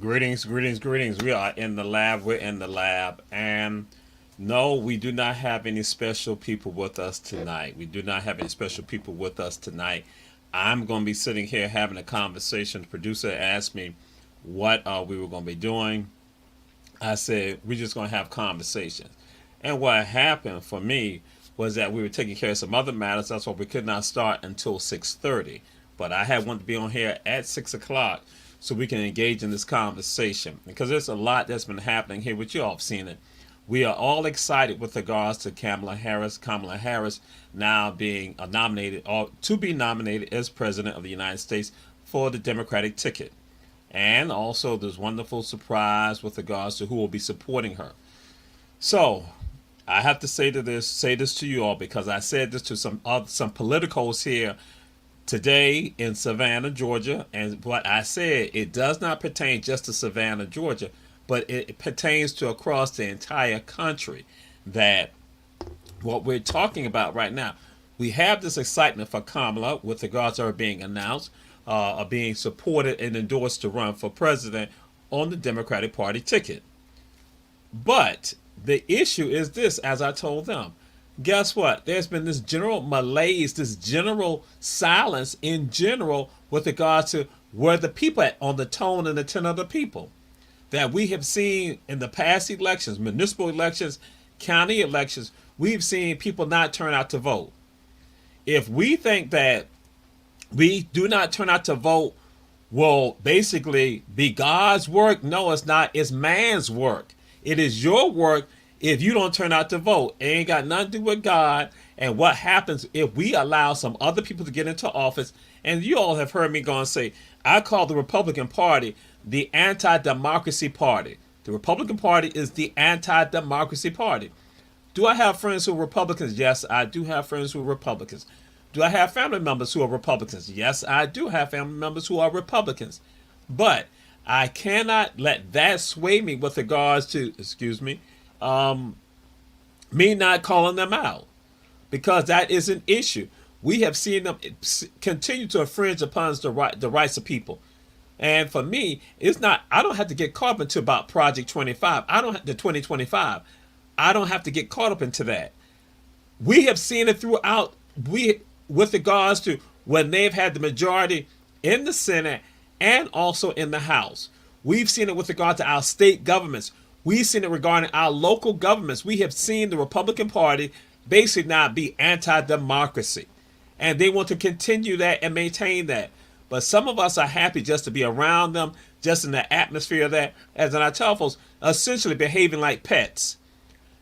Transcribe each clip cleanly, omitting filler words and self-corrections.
Greetings, greetings, greetings. We are in the lab. We're in the lab. And no, we do not have any special people with us tonight. We do not have any special people with us tonight. I'm going to be sitting here having a conversation. The producer asked me what we were going to be doing. I said, we're just going to have conversations. And what happened for me was that we were taking care of some other matters. That's why we could not start until 6:30. But I had wanted to be on here at 6 o'clock so we can engage in this conversation. Because there's a lot that's been happening here, which you all have seen it. We are all excited with regards to Kamala Harris. Kamala Harris now being nominated, or to be nominated as President of the United States for the Democratic ticket. And also this wonderful surprise with regards to who will be supporting her. So I have to say this to you all, because I said this to some politicos here today in Savannah, Georgia, and what I said, it does not pertain just to Savannah, Georgia, but it pertains to across the entire country. That what we're talking about right now, we have this excitement for Kamala with regards to her being announced, being supported and endorsed to run for president on the Democratic Party ticket. But the issue is this, as I told them, guess what? There's been this general malaise, this general silence in general with regards to where the people at on the tone and the tenor of the people. That we have seen in the past elections, municipal elections, county elections, we've seen people not turn out to vote. If we think that we do not turn out to vote will basically be God's work, no, it's not. It's man's work. It is your work if you don't turn out to vote. It ain't got nothing to do with God and what happens if we allow some other people to get into office. And you all have heard me go and say, I call the Republican Party the anti-democracy party. The Republican Party is the anti-democracy party. Do I have friends who are Republicans? Yes, I do have friends who are Republicans. Do I have family members who are Republicans? Yes, I do have family members who are Republicans. But I cannot let that sway me with regards to, me not calling them out, because that is an issue. We have seen them continue to infringe upon the rights of people. And for me, it's not, I don't have to get caught up into about Project 25. The 2025. I don't have to get caught up into that. We have seen it throughout, with regards to when they've had the majority in the Senate and also in the House. We've seen it with regard to our state governments. We've seen it regarding our local governments. We have seen the Republican Party basically now be anti-democracy. And they want to continue that and maintain that. But some of us are happy just to be around them, just in the atmosphere of that, as I tell folks, essentially behaving like pets.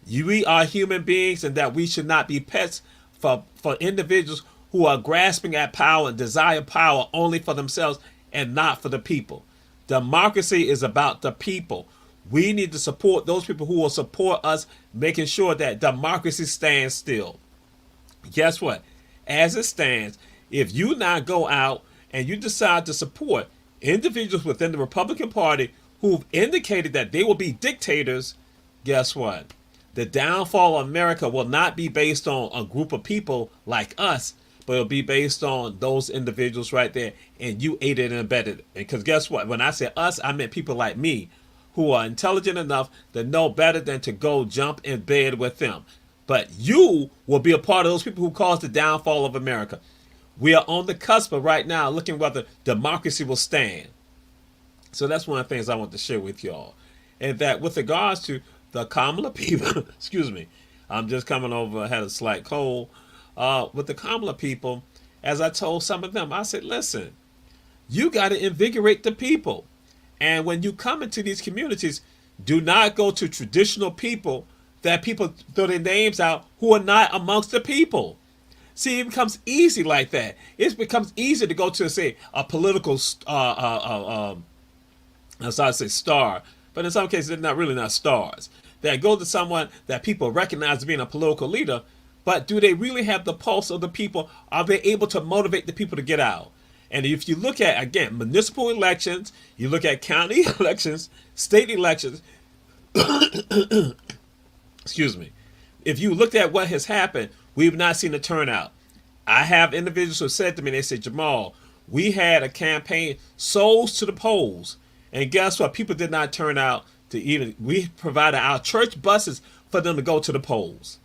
We are human beings, and that we should not be pets for individuals who are grasping at power and desire power only for themselves and not for the people. Democracy is about the people. We need to support those people who will support us, making sure that democracy stands still. Guess what? As it stands, if you now go out and you decide to support individuals within the Republican Party who've indicated that they will be dictators, guess what? The downfall of America will not be based on a group of people like us, but it'll be based on those individuals right there, and you aided and abetted it. Because guess what? When I say us, I meant people like me who are intelligent enough to know better than to go jump in bed with them. But you will be a part of those people who caused the downfall of America. We are on the cusp of right now looking whether democracy will stand. So that's one of the things I want to share with y'all. And that with regards to the Kamala people, excuse me, I'm just coming over, I had a slight cold. With the Kamala people, as I told some of them, I said, listen, you got to invigorate the people. And when you come into these communities, do not go to traditional people that people throw their names out who are not amongst the people. See, it becomes easy like that. It becomes easy to go to, say, a political, as I say, star. But in some cases, they're not stars. That go to someone that people recognize as being a political leader, but do they really have the pulse of the people? Are they able to motivate the people to get out? And if you look at, again, municipal elections, you look at county elections, state elections, excuse me, if you looked at what has happened, we've not seen a turnout. I have individuals who said to me, they said, Jamal, we had a campaign, souls to the polls. And guess what? People did not turn out to even, we provided our church buses for them to go to the polls.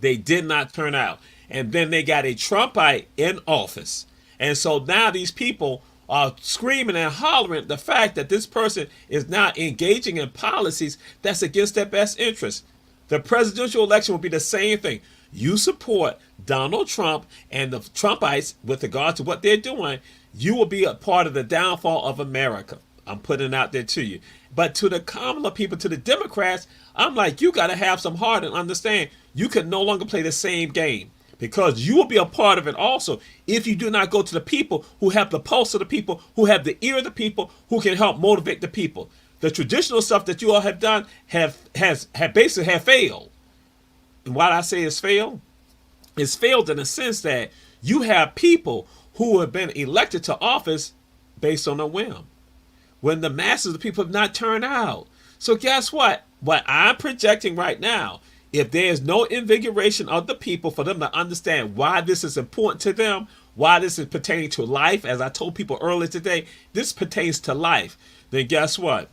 They did not turn out. And then they got a Trumpite in office. And so now these people are screaming and hollering the fact that this person is now engaging in policies that's against their best interest. The presidential election will be the same thing. You support Donald Trump and the Trumpites with regard to what they're doing, you will be a part of the downfall of America. I'm putting it out there to you. But to the common people, to the Democrats, I'm like, you got to have some heart and understand you can no longer play the same game, because you will be a part of it also if you do not go to the people who have the pulse of the people, who have the ear of the people, who can help motivate the people. The traditional stuff that you all have done have basically failed. And why I say it's failed in the sense that you have people who have been elected to office based on a whim, when the masses of the people have not turned out. So guess what? What I'm projecting right now, if there is no invigoration of the people for them to understand why this is important to them, why this is pertaining to life, as I told people earlier today, this pertains to life, then guess what?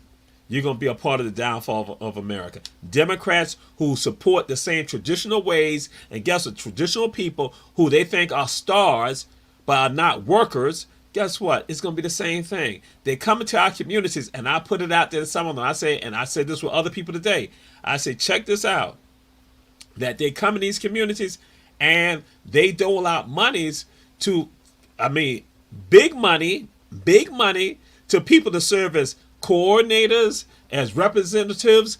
You're going to be a part of the downfall of America. Democrats who support the same traditional ways, and guess what? Traditional people who they think are stars but are not workers, guess what? It's going to be the same thing. They come into our communities, and I put it out there to some of them. I say, and I said this with other people today, I say, check this out. That they come in these communities and they dole out monies to, big money to people to serve as coordinators, as representatives.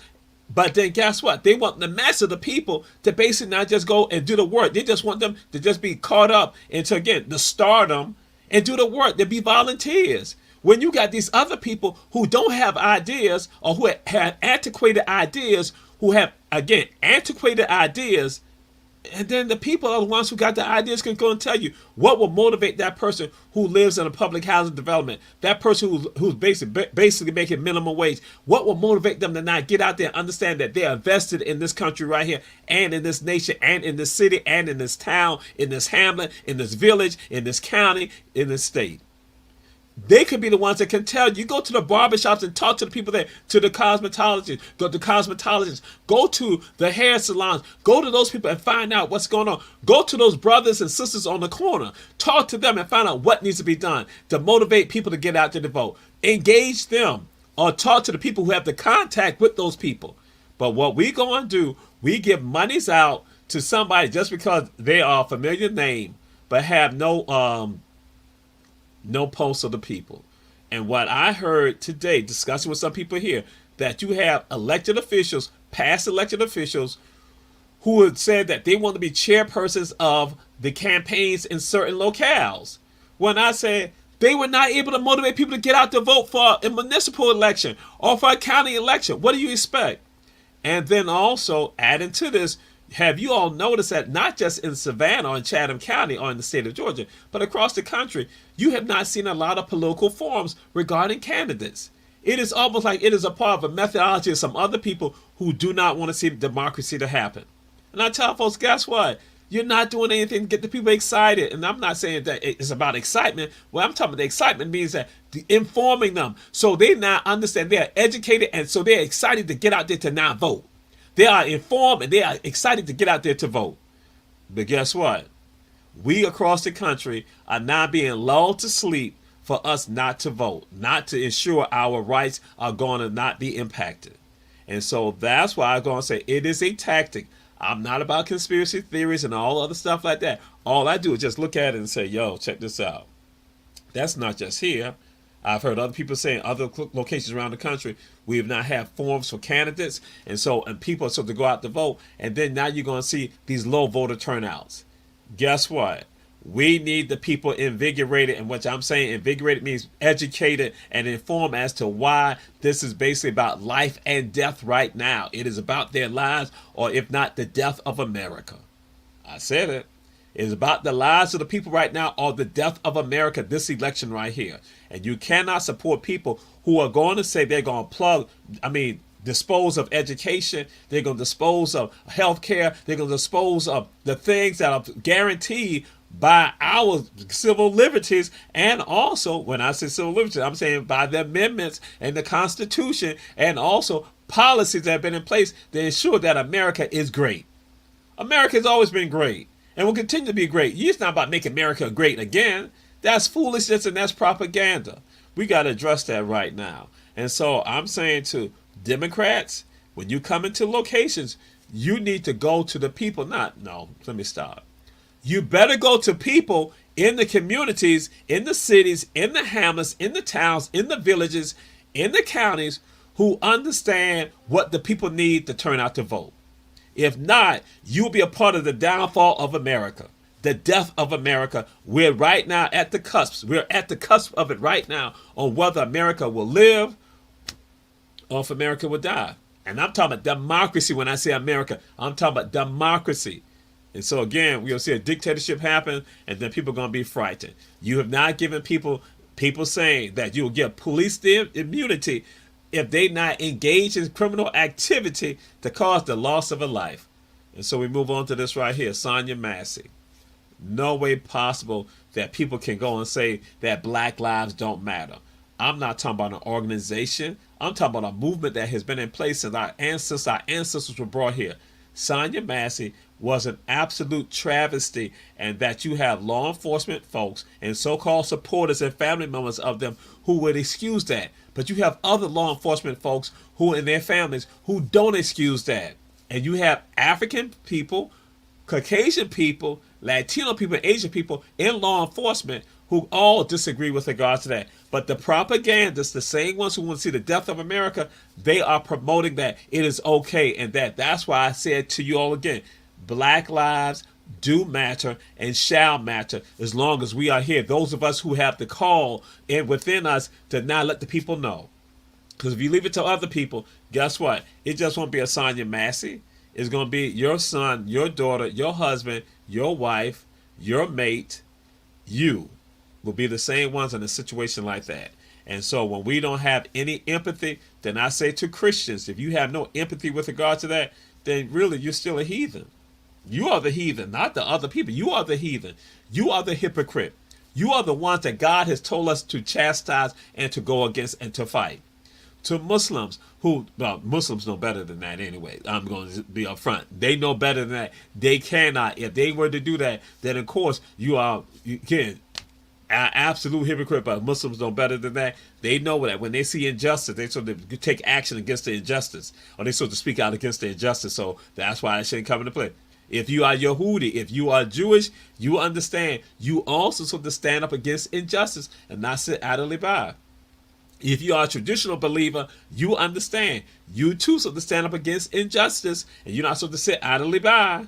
But then guess what? They want the mass of the people to basically not just go and do the work. They just want them to just be caught up into, again, the stardom and do the work. They be volunteers. When you got these other people who don't have ideas, or who have antiquated ideas, who have, again, antiquated ideas, and then the people are the ones who got the ideas can go and tell you what will motivate that person who lives in a public housing development, that person who's basically making minimum wage. What will motivate them to not get out there and understand that they're invested in this country right here, and in this nation, and in this city, and in this town, in this hamlet, in this village, in this county, in this state? They could be the ones that can tell you. Go to the barbershops and talk to the people there, to the cosmetologists, go to the hair salons, go to those people and find out what's going on. Go to those brothers and sisters on the corner, talk to them and find out what needs to be done to motivate people to get out there to vote. Engage them, or talk to the people who have the contact with those people. But what we going to do, we give monies out to somebody just because they are a familiar name, but have no pulse of the people. And what I heard today, discussing with some people here, that you have elected officials, past elected officials, who had said that they want to be chairpersons of the campaigns in certain locales. When I said they were not able to motivate people to get out to vote for a municipal election or for a county election, what do you expect? And then also, adding to this, have you all noticed that not just in Savannah or in Chatham County or in the state of Georgia, but across the country, you have not seen a lot of political forums regarding candidates? It is almost like it is a part of a methodology of some other people who do not want to see democracy to happen. And I tell folks, guess what? You're not doing anything to get the people excited. And I'm not saying that it's about excitement. Well, I'm talking about the excitement means that informing them so they now understand, they are educated, and so they're excited to get out there to not vote. They are informed and they are excited to get out there to vote. But guess what? We across the country are now being lulled to sleep for us not to vote, not to ensure our rights are going to not be impacted. And so that's why I'm going to say it is a tactic. I'm not about conspiracy theories and all other stuff like that. All I do is just look at it and say, yo, check this out. That's not just here. I've heard other people saying other locations around the country, we have not had forms for candidates, and people to go out to vote, and then now you're going to see these low voter turnouts. Guess what? We need the people invigorated, and what I'm saying invigorated means educated and informed as to why this is basically about life and death right now. It is about their lives, or if not, the death of America. I said it. It is about the lives of the people right now, or the death of America, this election right here. And you cannot support people who are going to say they're going to dispose of education, they're going to dispose of health care, they're going to dispose of the things that are guaranteed by our civil liberties, and also, when I say civil liberties, I'm saying by the amendments and the Constitution, and also policies that have been in place to ensure that America is great. America has always been great and will continue to be great. It's not about making America great again. That's foolishness and that's propaganda. We got to address that right now. And so I'm saying to Democrats, when you come into locations, you need to go to the people. Let me stop. You better go to people in the communities, in the cities, in the hamlets, in the towns, in the villages, in the counties who understand what the people need to turn out to vote. If not, you'll be a part of the downfall of America, the death of America. We're right now at the cusp. We're at the cusp of it right now on whether America will live or if America will die. And I'm talking about democracy. When I say America, I'm talking about democracy. And so again, we'll see a dictatorship happen, and then people are going to be frightened. You have not given people saying that you will give police immunity if they not engage in criminal activity to cause the loss of a life. And so we move on to this right here, Sonia Massey. No way possible that people can go and say that black lives don't matter. I'm not talking about an organization. I'm talking about a movement that has been in place since our ancestors were brought here. Sonia Massey was an absolute travesty, and that you have law enforcement folks and so-called supporters and family members of them who would excuse that. But you have other law enforcement folks who and their families who don't excuse that. And you have African people, Caucasian people, Latino people, Asian people in law enforcement who all disagree with regards to that. But the propagandists, the same ones who want to see the death of America, they are promoting that it is okay, and that's why I said to you all again, black lives do matter and shall matter as long as we are here. Those of us who have the call in within us to not let the people know. Because if you leave it to other people, guess what? It just won't be a Sonia Massey. It's going to be your son, your daughter, your husband, your wife, your mate. You will be the same ones in a situation like that. And so when we don't have any empathy, then I say to Christians, if you have no empathy with regard to that, then really you're still a heathen. You are the heathen, not the other people. You are the heathen. You are the hypocrite. You are the ones that God has told us to chastise and to go against and to fight. To Muslims Muslims know better than that anyway. I'm going to be upfront. They know better than that. They cannot. If they were to do that, then of course you can an absolute hypocrite. But Muslims know better than that. They know that when they see injustice, they sort of take action against the injustice, or they sort of speak out against the injustice. So that's why it shouldn't come into play. If you are Yehudi, if you are Jewish, you understand. You also sort of stand up against injustice and not sit idly by. If you are a traditional believer, you understand. You too sort of stand up against injustice, and you're not supposed to sit idly by.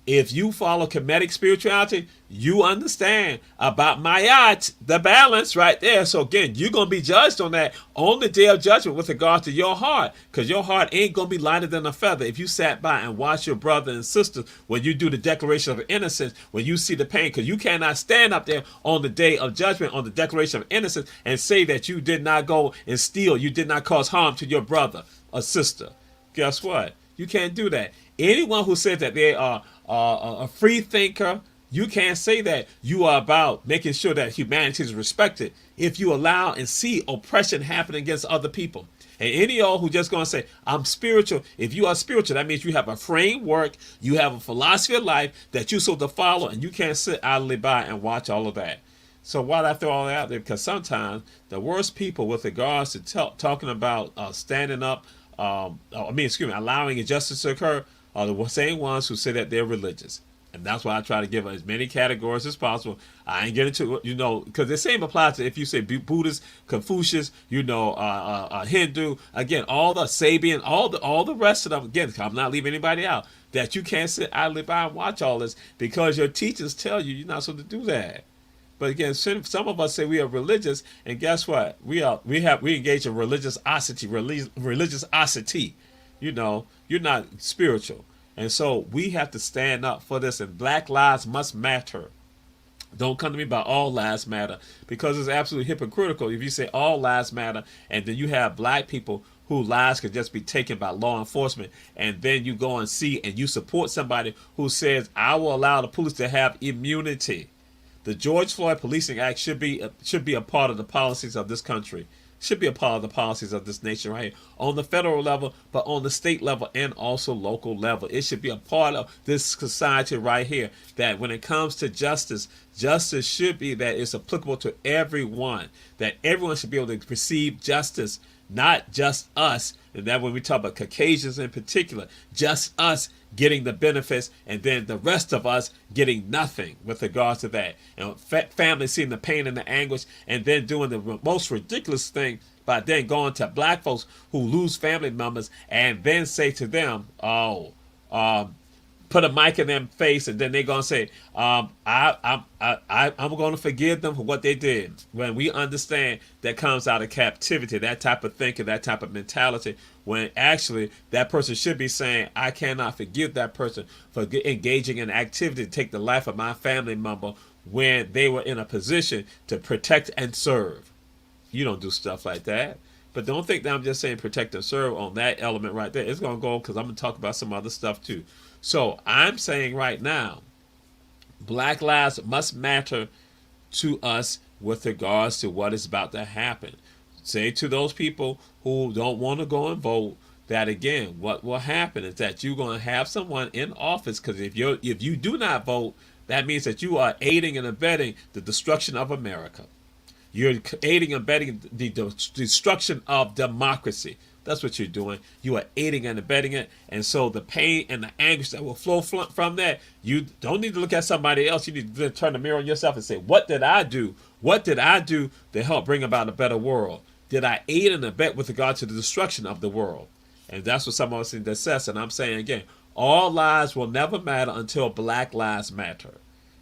If you follow Kemetic spirituality, you understand about Mayat, the balance right there. So again, you're going to be judged on that on the day of judgment with regard to your heart, because your heart ain't going to be lighter than a feather if you sat by and watch your brother and sister when you do the declaration of innocence, when you see the pain, because you cannot stand up there on the day of judgment on the declaration of innocence and say that you did not go and steal, you did not cause harm to your brother or sister. Guess what? You can't do that. Anyone who says that they are a free thinker, you can't say that. You are about making sure that humanity is respected if you allow and see oppression happen against other people. And any of y'all who just going to say, I'm spiritual, if you are spiritual, that means you have a framework, you have a philosophy of life that you're supposed to follow, and you can't sit idly by and watch all of that. So why did I throw all that out there? Because sometimes the worst people with regards to talking about standing up, allowing injustice to occur, are the same ones who say that they're religious. And that's why I try to give as many categories as possible. I ain't getting to, because the same applies to if you say Buddhist, Confucius, Hindu, again, all the Sabian, all the rest of them, again, I'm not leaving anybody out, that you can't sit idly by and watch all this because your teachers tell you you're not supposed to do that. But again, some of us say we are religious, and guess what? We engage in religious osity. You're not spiritual. And so we have to stand up for this, and black lives must matter. Don't come to me about all lives matter, because it's absolutely hypocritical if you say all lives matter and then you have black people whose lives could just be taken by law enforcement, and then you go and see and you support somebody who says, I will allow the police to have immunity. The George Floyd Policing Act should be a part of the policies of this country. Should be a part of the policies of this nation right here, on the federal level, but on the state level and also local level. It should be a part of this society right here, that when it comes to justice, justice should be that it's applicable to everyone, that everyone should be able to receive justice, not just us. And that when we talk about Caucasians in particular, just us getting the benefits and then the rest of us getting nothing with regards to that. And families seeing the pain and the anguish, and then doing the most ridiculous thing by then going to black folks who lose family members and then say to them, put a mic in their face, and then they're gonna say, I'm gonna forgive them for what they did. When we understand that comes out of captivity, that type of thinking, that type of mentality, when actually that person should be saying, I cannot forgive that person for engaging in activity to take the life of my family member when they were in a position to protect and serve. You don't do stuff like that. But don't think that I'm just saying protect and serve on that element right there. It's going to go, because I'm going to talk about some other stuff too. So I'm saying right now, Black lives must matter to us with regards to what is about to happen. Say to those people who don't want to go and vote that, again, what will happen is that you're going to have someone in office, because if you do not vote, that means that you are aiding and abetting the destruction of America. You're aiding and abetting the destruction of democracy. That's what you're doing. You are aiding and abetting it. And so the pain and the anguish that will flow from that, you don't need to look at somebody else. You need to turn the mirror on yourself and say, what did I do? What did I do to help bring about a better world? Did I aid and abet with regard to the destruction of the world? And that's what some of us in this says. And I'm saying again, all lives will never matter until Black lives matter.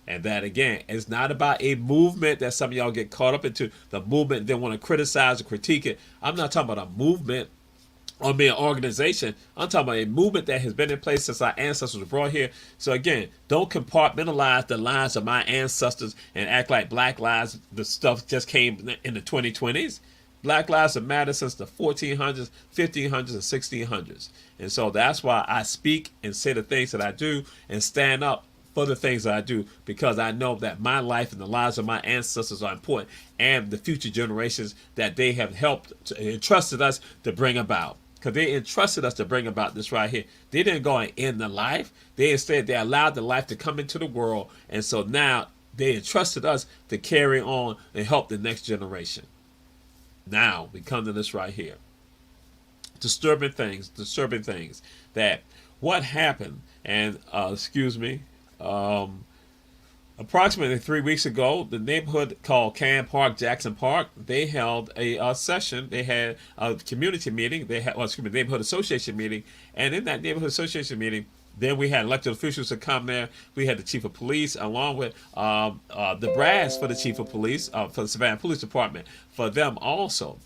And that, again, is not about a movement that some of y'all get caught up into, the movement, and then want to criticize or critique it. I'm not talking about a movement or an organization. I'm talking about a movement that has been in place since our ancestors were brought here. So again, don't compartmentalize the lives of my ancestors and act like Black lives, the stuff just came in the 2020s. Black lives have mattered since the 1400s, 1500s, and 1600s. And so that's why I speak and say the things that I do and stand up for the things that I do, because I know that my life and the lives of my ancestors are important, and the future generations that they have helped, entrusted us to bring about. Because they entrusted us to bring about this right here. They didn't go and end the life. They instead, they allowed the life to come into the world. And so now they entrusted us to carry on and help the next generation. Now we come to this right here. Disturbing things. That what happened, and approximately 3 weeks ago, the neighborhood called Can Park, Jackson Park, they held a session. They had a community meeting. They had, neighborhood association meeting. And in that neighborhood association meeting, then we had elected officials to come there. We had the chief of police, along with the brass for the chief of police, for the Savannah Police Department, for them also.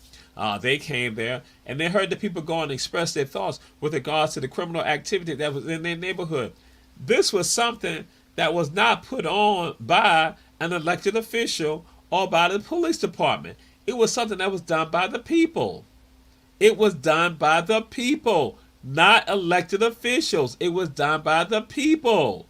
They came there, and they heard the people go and express their thoughts with regards to the criminal activity that was in their neighborhood. This was something that was not put on by an elected official or by the police department. It was something that was done by the people. It was done by the people, not elected officials. It was done by the people.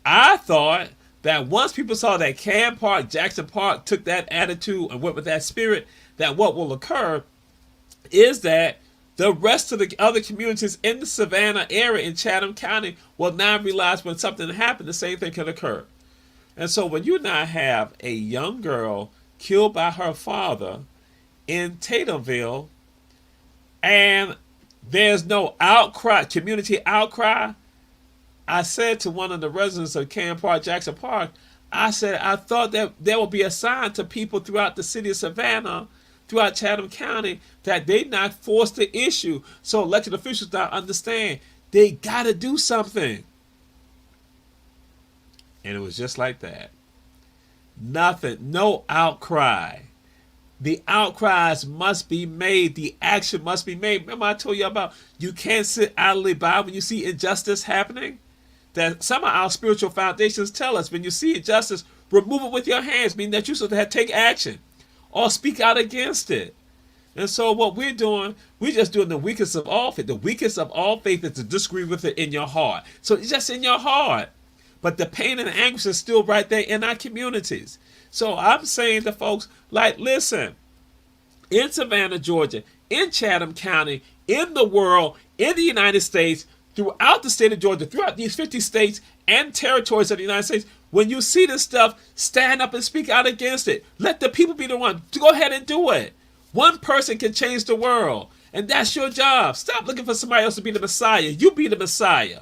I thought that once people saw that Can Park, Jackson Park took that attitude and went with that spirit, that what will occur is that the rest of the other communities in the Savannah area in Chatham County will now realize when something happens, the same thing can occur. And so when you now have a young girl killed by her father in Tatumville, and there's no outcry, community outcry, I said to one of the residents of Can Park, Jackson Park, I said, I thought that there will be a sign to people throughout the city of Savannah, throughout Chatham County, that they not force the issue. So elected officials now understand they got to do something. And it was just like that. Nothing, no outcry. The outcries must be made. The action must be made. Remember I told you about you can't sit idly by when you see injustice happening? That some of our spiritual foundations tell us when you see injustice, remove it with your hands, meaning that you should have to take action or speak out against it. And so what we're doing, we're just doing the weakest of all faith. The weakest of all faith is to disagree with it in your heart. So it's just in your heart. But the pain and the anguish is still right there in our communities. So I'm saying to folks, like, listen, in Savannah, Georgia, in Chatham County, in the world, in the United States, throughout the state of Georgia, throughout these 50 states and territories of the United States, when you see this stuff, stand up and speak out against it. Let the people be the one to go ahead and do it. One person can change the world, and that's your job. Stop looking for somebody else to be the Messiah. You be the Messiah.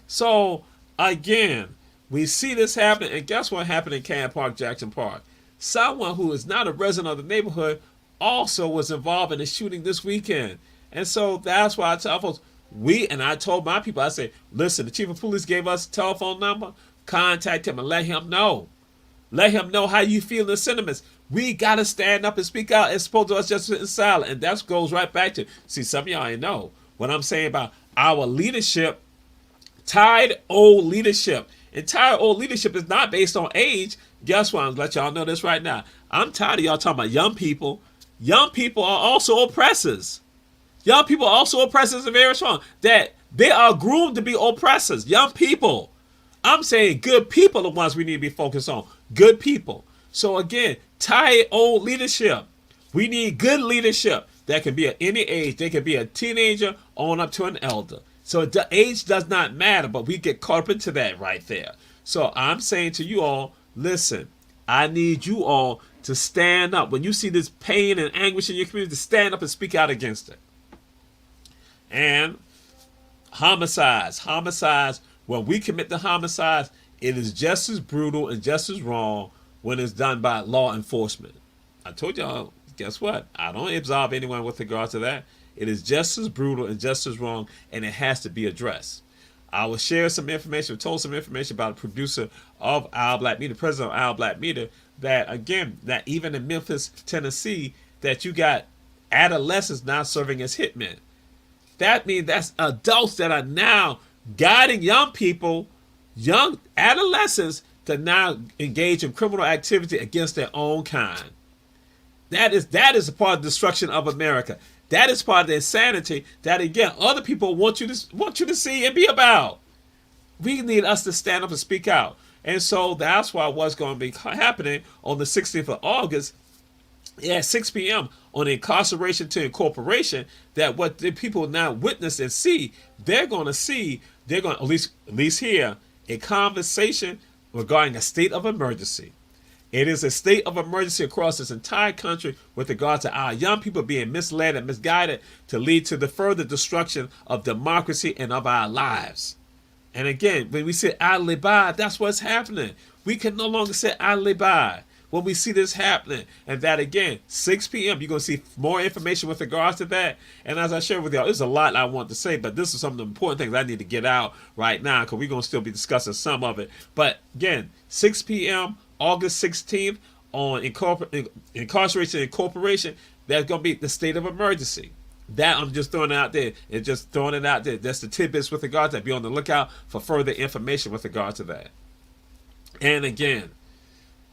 So, again, we see this happening, and guess what happened in Cannon Park, Jackson Park? Someone who is not a resident of the neighborhood also was involved in the shooting this weekend. And so that's why I tell folks, and I told my people, I say, listen, the chief of police gave us a telephone number. Contact him and let him know. Let him know how you feel the sentiments. We got to stand up and speak out as opposed to us just sitting silent. And that goes right back to, see, some of y'all ain't know what I'm saying about our leadership, tired old leadership. And tired old leadership is not based on age. Guess what? I'm going to let y'all know this right now. I'm tired of y'all talking about young people. Young people are also oppressors. Young people are also oppressors and very strong. That they are groomed to be oppressors. Young people. I'm saying good people are the ones we need to be focused on. Good people. So again, tired old leadership. We need good leadership that can be at any age. They can be a teenager on up to an elder. So the age does not matter, but we get caught up into that right there. So I'm saying to you all, listen, I need you all to stand up. When you see this pain and anguish in your community, to stand up and speak out against it. And homicides, when we commit the homicides, it is just as brutal and just as wrong when it's done by law enforcement. I told y'all, guess what? I don't absolve anyone with regard to that. It is just as brutal and just as wrong, and it has to be addressed. I will share some information, told some information about a producer of Owl Black Media, president of Owl Black Media, that again, that even in Memphis, Tennessee, that you got adolescents now serving as hitmen. That means that's adults that are now guiding young people, young adolescents, to now engage in criminal activity against their own kind. That is a part of the destruction of America. That is part of the insanity that, again, other people want you to see and be about. We need us to stand up and speak out. And so that's why what's going to be happening on the 16th of August at 6 p.m. on incarceration to incorporation, that what the people now witness and see, they're going to at least hear a conversation regarding a state of emergency. It is a state of emergency across this entire country with regard to our young people being misled and misguided to lead to the further destruction of democracy and of our lives. And again, when we sit idly by, that's what's happening. We can no longer sit idly by when we see this happening. And that, again, 6 p.m., you're going to see more information with regards to that. And as I shared with y'all, there's a lot I want to say, but this is some of the important things I need to get out right now because we're going to still be discussing some of it. But again, 6 p.m., August 16th, on incarceration and incorporation, there's going to be the state of emergency. That I'm just throwing it out there. It's just throwing it out there. That's the tidbits with regard to that. Be on the lookout for further information with regard to that. And again,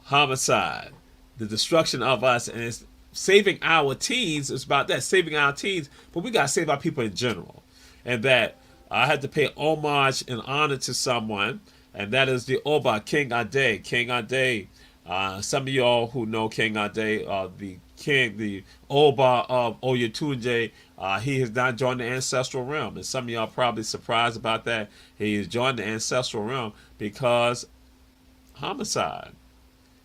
homicide, the destruction of us, and it's saving our teens. It's about that, saving our teens, but we got to save our people in general. And that I had to pay homage and honor to someone, and that is the Oba, King Ade. King Ade, some of y'all who know King Ade, the Oba of Oyetunji, he has now joined the ancestral realm. And some of y'all probably surprised about that. He has joined the ancestral realm because homicide.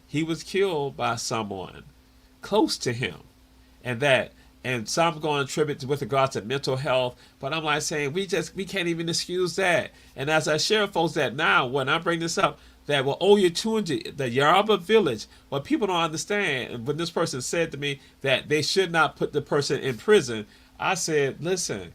He was killed by someone close to him. And some going to attribute with regards to mental health, but I'm like saying we can't even excuse that. And as I share with folks that now, when I bring this up, that Oyetunji, the Yoruba village, what people don't understand, and when this person said to me that they should not put the person in prison, I said, listen,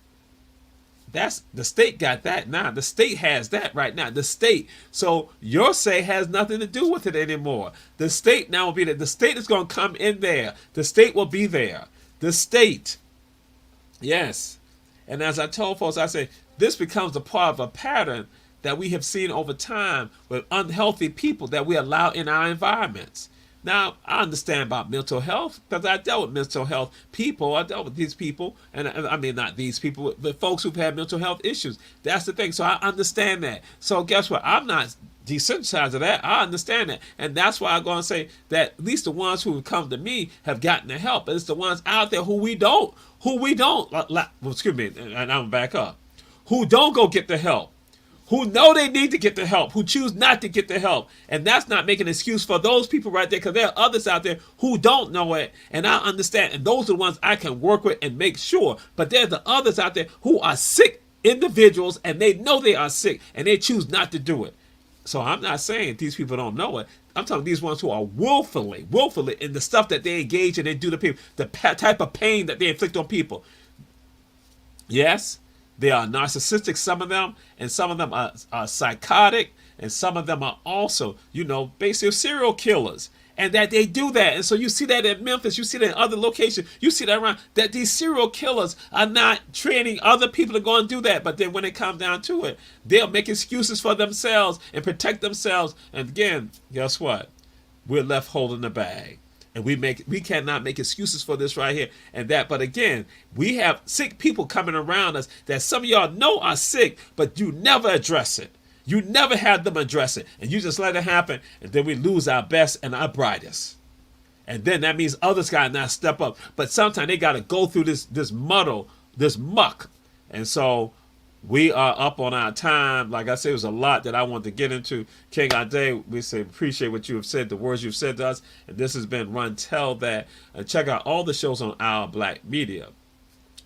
that's the state got that now. The state has that right now. The state. So your say has nothing to do with it anymore. The state now will be there. The state is going to come in there. The state will be there. The state. Yes. And as I told folks, I say, this becomes a part of a pattern that we have seen over time with unhealthy people that we allow in our environments. Now, I understand about mental health because I dealt with mental health people. I dealt with these people, and I mean, not these people, but folks who've had mental health issues. That's the thing. So I understand that. So guess what? I'm not desensitized to that. I understand that. And that's why I'm going to say that at least the ones who have come to me have gotten the help. But it's the ones out there who we don't, well, excuse me, and I'm back up, who don't go get the help, who know they need to get the help, who choose not to get the help. And that's not making an excuse for those people right there, because there are others out there who don't know it, and I understand. And those are the ones I can work with and make sure. But there's the others out there who are sick individuals, and they know they are sick, and they choose not to do it. So I'm not saying these people don't know it. I'm talking these ones who are willfully in the stuff that they engage in and do to people, the type of pain that they inflict on people. Yes, they are narcissistic, some of them, and some of them are psychotic, and some of them are also, basically serial killers. And that they do that. And so you see that in Memphis, you see that in other locations, you see that around, that these serial killers are not training other people to go and do that. But then when it comes down to it, they'll make excuses for themselves and protect themselves. And again, guess what? We're left holding the bag. And we cannot make excuses for this right here and that. But again, we have sick people coming around us that some of y'all know are sick, but you never address it. You never had them address it, and you just let it happen, and then we lose our best and our brightest. And then that means others got to now step up. But sometimes they got to go through this muddle, this muck. And so we are up on our time. Like I said, it was a lot that I wanted to get into. King Ade, we say appreciate what you have said, the words you've said to us. And this has been Run Tell That. And check out all the shows on Our Black Media.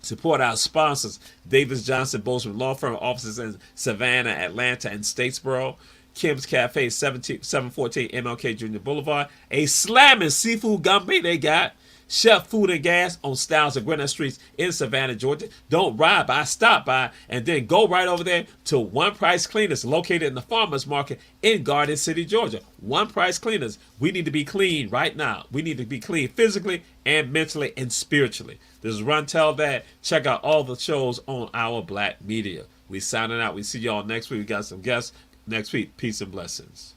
Support our sponsors, Davis Johnson Bozeman Law Firm, offices in Savannah, Atlanta, and Statesboro. Kim's Cafe, 714 MLK Jr. Boulevard. A slamming seafood gumby they got. Chef Food and Gas on Styles and Gwinnett Streets in Savannah, Georgia. Don't ride by, stop by, and then go right over there to One Price Cleaners, located in the Farmers Market in Garden City, Georgia. One Price Cleaners. We need to be clean right now. We need to be clean physically and mentally and spiritually. This is Run Tell That. Check out all the shows on Our Black Media. We signing out. We see y'all next week. We got some guests next week. Peace and blessings.